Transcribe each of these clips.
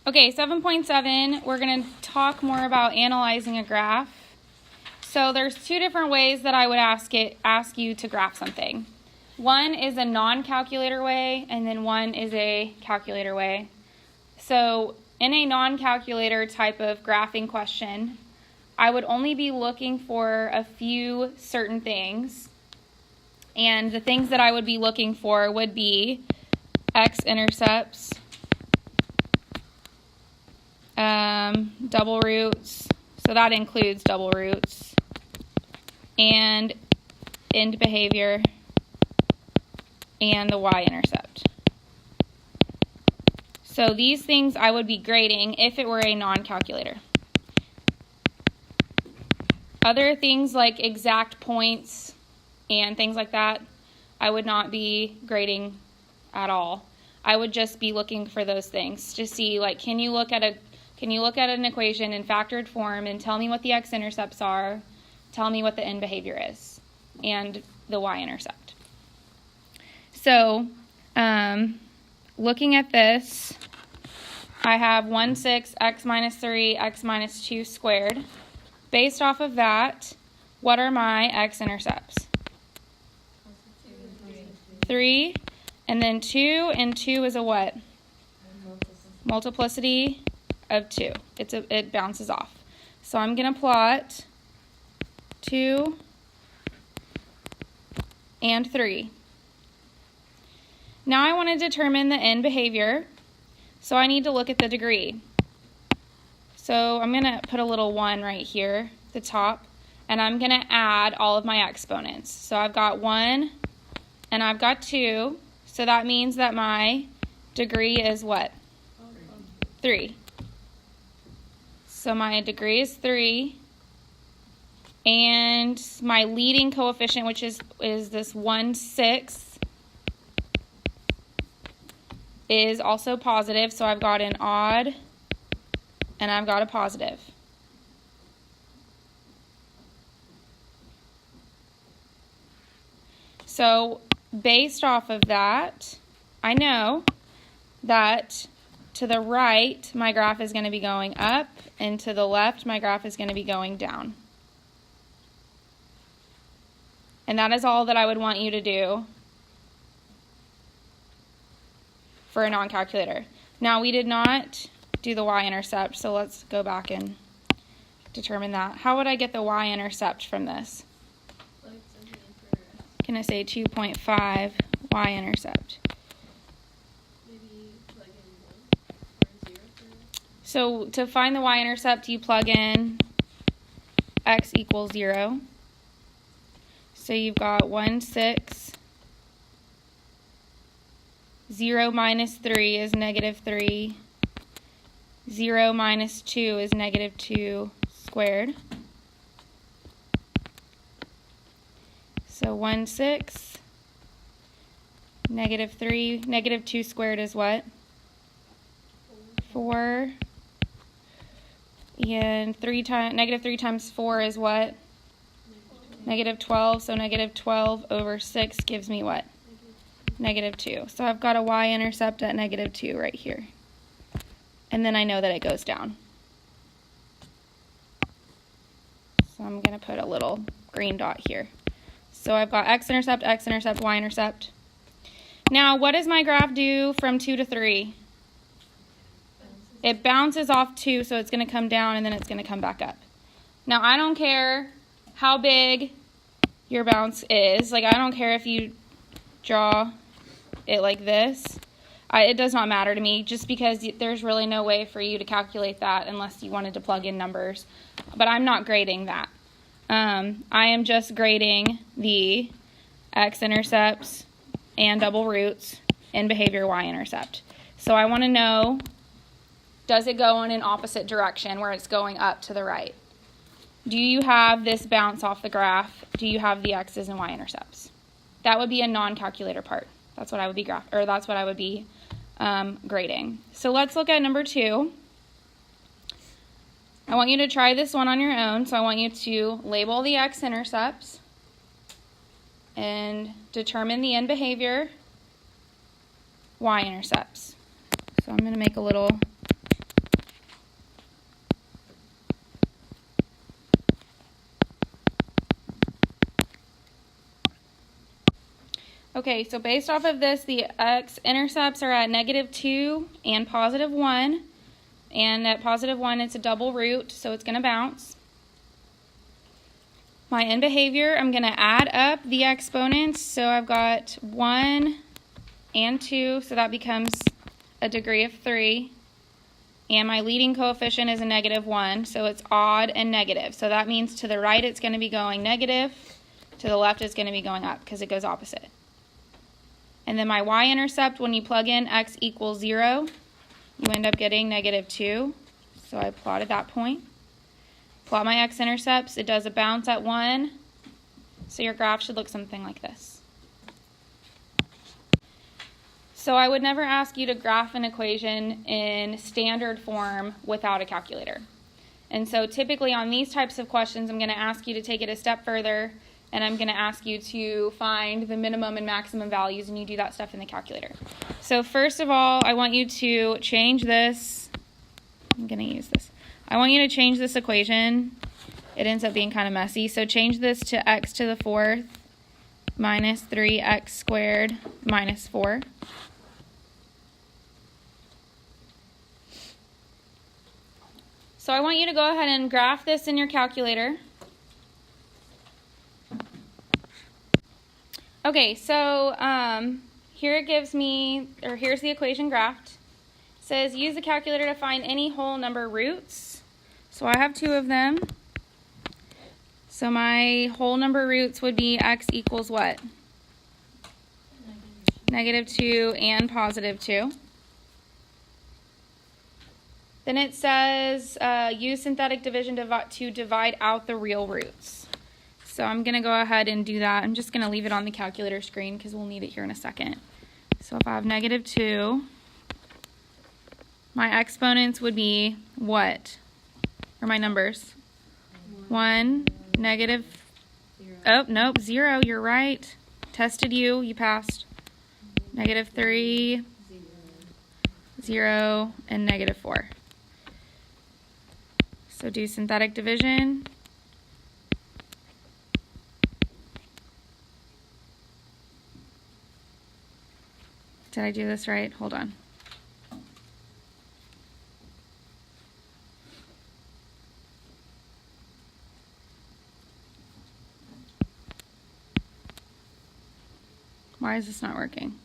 Okay, 7.7, we're going to talk more about analyzing a graph. So there's two different ways that I would ask you to graph something. One is a non-calculator way, and then one is a calculator way. So in a non-calculator type of graphing question, I would only be looking for a few certain things. And the things that I would be looking for would be x-intercepts, double roots, so that includes double roots, and end behavior, and the y-intercept. So these things I would be grading if it were a non-calculator. Other things like exact points and things like that, I would not be grading at all. I would just be looking for those things to see, like, can you look at an equation in factored form and tell me what the x-intercepts are, tell me what the end behavior is, and the y-intercept. So, looking at this, I have 1, 6, x minus 3, x minus 2 squared. Based off of that, what are my x-intercepts? 3, and then 2, and 2 is a what? Multiplicity of 2. It bounces off. So I'm going to plot 2 and 3. Now I want to determine the end behavior, so I need to look at the degree. So I'm going to put a little 1 right here at the top, and I'm going to add all of my exponents. So I've got 1 and I've got 2, so that means that my degree is what? 3. So my degree is 3, and my leading coefficient, which is this 1/6, is also positive, so I've got an odd and I've got a positive. So based off of that, I know that to the right, my graph is going to be going up, and to the left, my graph is going to be going down. And that is all that I would want you to do for a non-calculator. Now, we did not do the y-intercept, so let's go back and determine that. How would I get the y-intercept from this? Can I say 2.5 y-intercept? So to find the y-intercept, you plug in x equals 0. So you've got 1, 6. 0 minus 3 is negative 3. 0 minus 2 is negative 2 squared. So 1, 6. Negative 3. Negative 2 squared is what? 4. And negative 3 times 4 is what? Negative 12. So negative 12 over 6 gives me what? Negative 2. So I've got a y-intercept at negative 2 right here. And then I know that it goes down. So I'm going to put a little green dot here. So I've got x-intercept, x-intercept, y-intercept. Now, what does my graph do from 2 to 3? It bounces off 2, so it's going to come down, and then it's going to come back up. Now, I don't care how big your bounce is. Like, I don't care if you draw it like this. It does not matter to me, just because there's really no way for you to calculate that unless you wanted to plug in numbers. But I'm not grading that. I am just grading the x-intercepts and double roots and behavior y-intercept. So I want to know, does it go in an opposite direction where it's going up to the right? Do you have this bounce off the graph? Do you have the x's and y-intercepts? That would be a non-calculator part. That's what I would be grading. So let's look at number 2. I want you to try this one on your own. So I want you to label the x-intercepts and determine the end behavior, y-intercepts. So I'm going to make a little Okay, so based off of this, the x-intercepts are at -2 and +1. And at +1, it's a double root, so it's going to bounce. My end behavior, I'm going to add up the exponents. So I've got 1 and 2, so that becomes a degree of 3. And my leading coefficient is a -1, so it's odd and negative. So that means to the right it's going to be going negative, to the left it's going to be going up because it goes opposite. And then my y-intercept, when you plug in x equals 0, you end up getting -2. So I plotted that point. Plot my x-intercepts. It does a bounce at 1. So your graph should look something like this. So I would never ask you to graph an equation in standard form without a calculator. And so typically on these types of questions, I'm going to ask you to take it a step further, and I'm going to ask you to find the minimum and maximum values, and you do that stuff in the calculator. So first of all, I want you to change this. I'm going to use this. I want you to change this equation. It ends up being kind of messy. So change this to x to the 4th minus 3x squared minus 4. So I want you to go ahead and graph this in your calculator. Okay, so here it gives me, or here's the equation graphed. It says use the calculator to find any whole number roots. So I have 2 of them. So my whole number roots would be x equals what? -2 and +2. Then it says use synthetic division to divide out the real roots. So I'm going to go ahead and do that. I'm just going to leave it on the calculator screen because we'll need it here in a second. So if I have -2, my exponents would be what? Or my numbers? 1, negative, oh, nope, 0, you're right. Tested you, you passed. -3, 0, and -4. So do synthetic division. Did I do this right? Hold on. Why is this not working?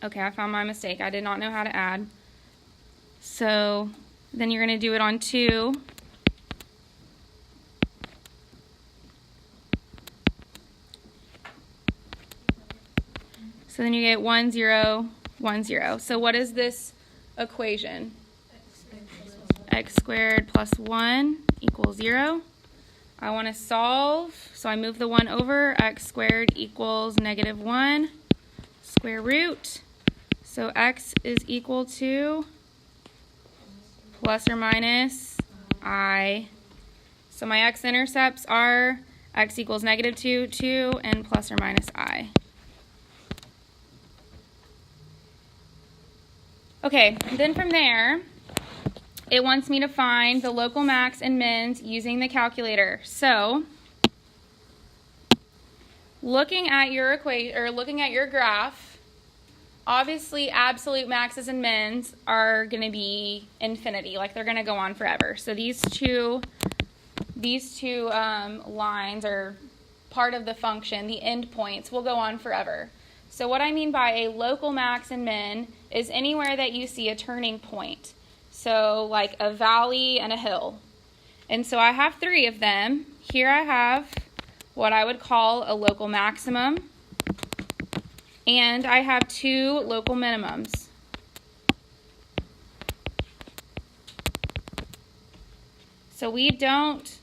Okay, I found my mistake. I did not know how to add. So then you're going to do it on 2. So then you get 1, 0, 1, 0. So what is this equation? X squared plus 1 equals 0. I want to solve, so I move the 1 over. X squared equals -1 square root. So x is equal to plus or minus I. So my x-intercepts are x equals -2, 2, and plus or minus I. Okay, then from there, it wants me to find the local max and mins using the calculator. So, looking at your equation, or looking at your graph, obviously absolute maxes and mins are going to be infinity, like they're going to go on forever. So these two lines are part of the function. The endpoints will go on forever. So what I mean by a local max and min is anywhere that you see a turning point. So like a valley and a hill. And so I have 3 of them. Here I have what I would call a local maximum. And I have 2 local minimums. So we don't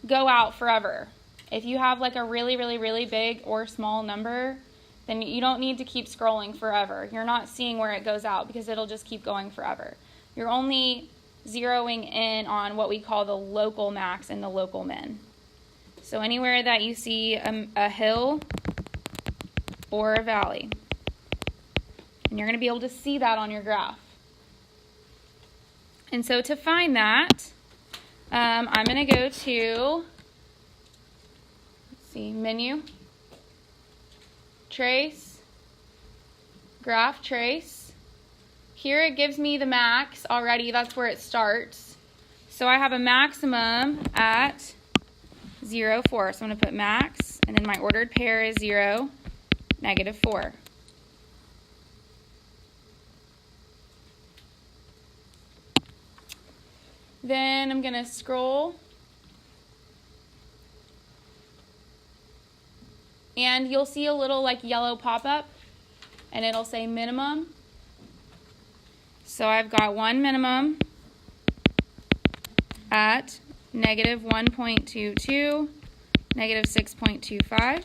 go out forever. If you have like a really, really, really big or small number, then you don't need to keep scrolling forever. You're not seeing where it goes out because it'll just keep going forever. You're only zeroing in on what we call the local max and the local min. So anywhere that you see a hill or a valley, and you're going to be able to see that on your graph. And so to find that, I'm going to go to, let's see, menu, trace, graph trace. Here it gives me the max already. That's where it starts. So I have a maximum at 0, 4. So I'm going to put max, and then my ordered pair is 0, -4. Then I'm going to scroll. And you'll see a little like yellow pop-up, and it'll say minimum. So I've got one minimum at -1.22, -6.25.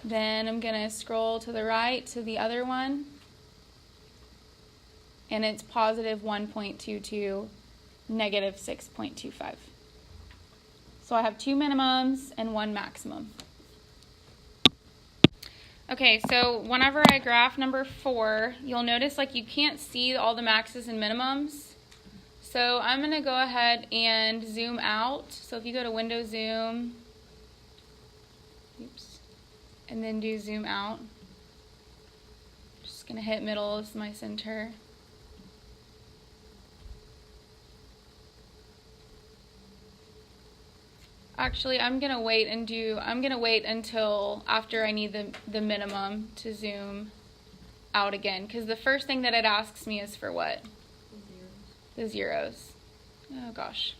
Then I'm going to scroll to the right to the other one, and it's +1.22, -6.25. So I have 2 minimums and 1 maximum. Okay, so whenever I graph number 4, you'll notice like you can't see all the maxes and minimums. So I'm going to go ahead and zoom out. So if you go to Window Zoom, oops, and then do zoom out. Just going to hit middle as my center. Actually, I'm gonna wait until after I need the minimum to zoom out again, because the first thing that it asks me is for what? The zeros. Oh gosh.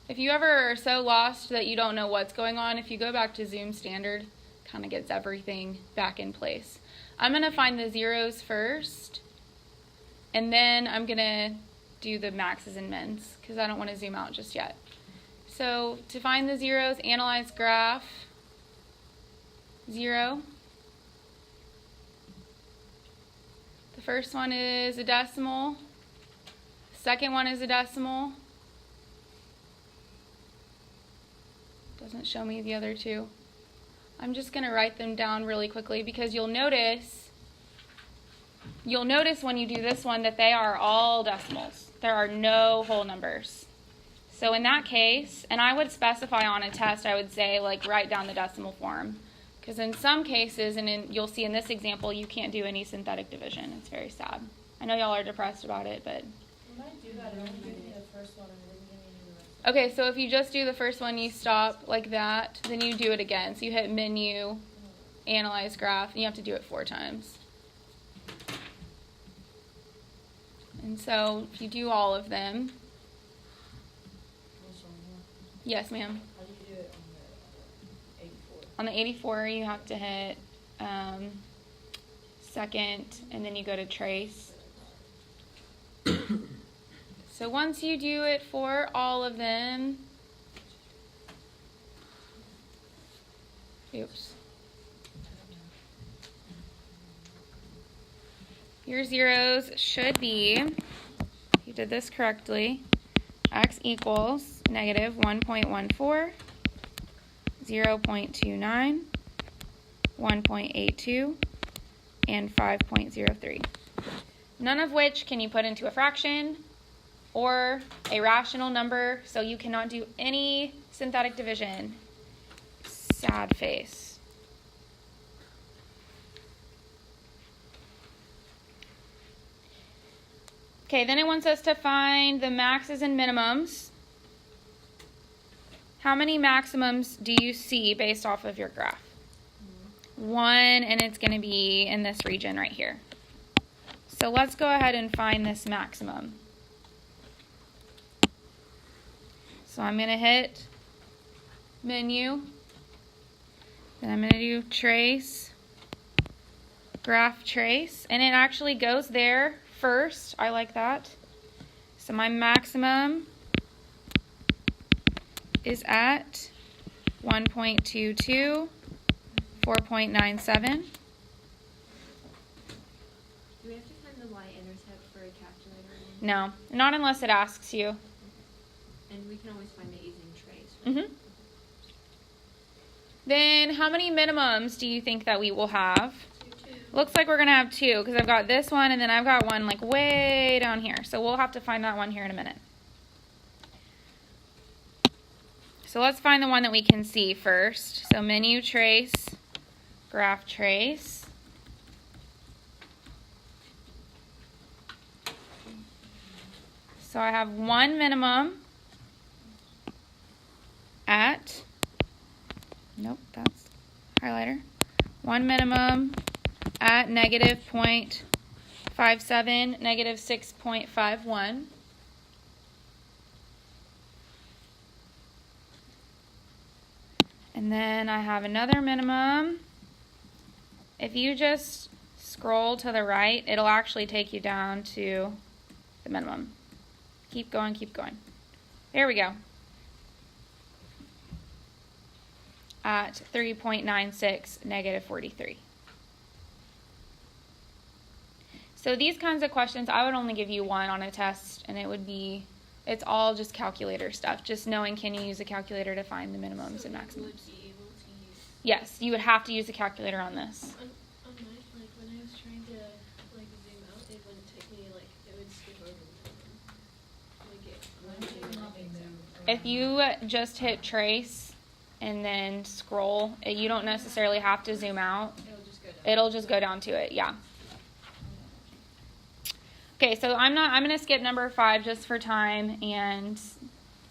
If you ever are so lost that you don't know what's going on, if you go back to Zoom Standard, kind of gets everything back in place. I'm gonna find the zeros first, and then I'm gonna do the maxes and mins, because I don't want to zoom out just yet. So to find the zeros, analyze graph, 0. The first one is a decimal. The second one is a decimal. Doesn't show me the other two. I'm just going to write them down really quickly, because you'll notice when you do this one that they are all decimals. There are no whole numbers. So in that case, and I would specify on a test, I would say like write down the decimal form. Because in some cases, and you'll see in this example, you can't do any synthetic division. It's very sad. I know y'all are depressed about it, but... When I do that, it only gives me the first one and it doesn't give me any of the rest. Okay, so if you just do the first one, you stop like that, then you do it again. So you hit menu, analyze graph, and you have to do it 4 times. And so if you do all of them... Yes, ma'am. How do you do it on the 84? On the 84, you have to hit second, and then you go to trace. So once you do it for all of them, oops. Your zeros should be, if you did this correctly, x equals -1.14, 0.29, 1.82, and 5.03. None of which can you put into a fraction or a rational number, so you cannot do any synthetic division. Sad face. Okay, then it wants us to find the maxes and minimums. How many maximums do you see based off of your graph? 1, and it's going to be in this region right here. So let's go ahead and find this maximum. So I'm going to hit menu, then I'm going to do trace, graph trace, and it actually goes there first. I like that. So my maximum is at 1.22, 4.97. Do we have to find the y-intercept for a calculator? No, not unless it asks you. And we can always find it using trace. Mm-hmm. Then how many minimums do you think that we will have? 2. Looks like we're going to have 2, because I've got this one and then I've got one like way down here. So we'll have to find that one here in a minute. So let's find the one that we can see first. So menu trace, graph trace. So I have one minimum at, nope, that's highlighter. One minimum at negative 0.57, negative 6.51. And then I have another minimum. If you just scroll to the right, it'll actually take you down to the minimum. Keep going, keep going. There we go. At 3.96, negative 43. So these kinds of questions, I would only give you one on a test, and it would be, it's all just calculator stuff. Just knowing, can you use a calculator to find the minimums and maximums? Would be able to use. Yes, you would have to use a calculator on this. On mine, like when I was trying to like zoom out, it wouldn't take me like it would skip over the minimum. Like it. If you just hit trace and then scroll, you don't necessarily have to zoom out. It'll just go down to it, yeah. Okay, so I'm going to skip number 5 just for time, and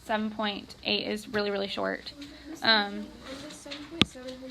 7.8 is really, really short. On the 7.7 homework.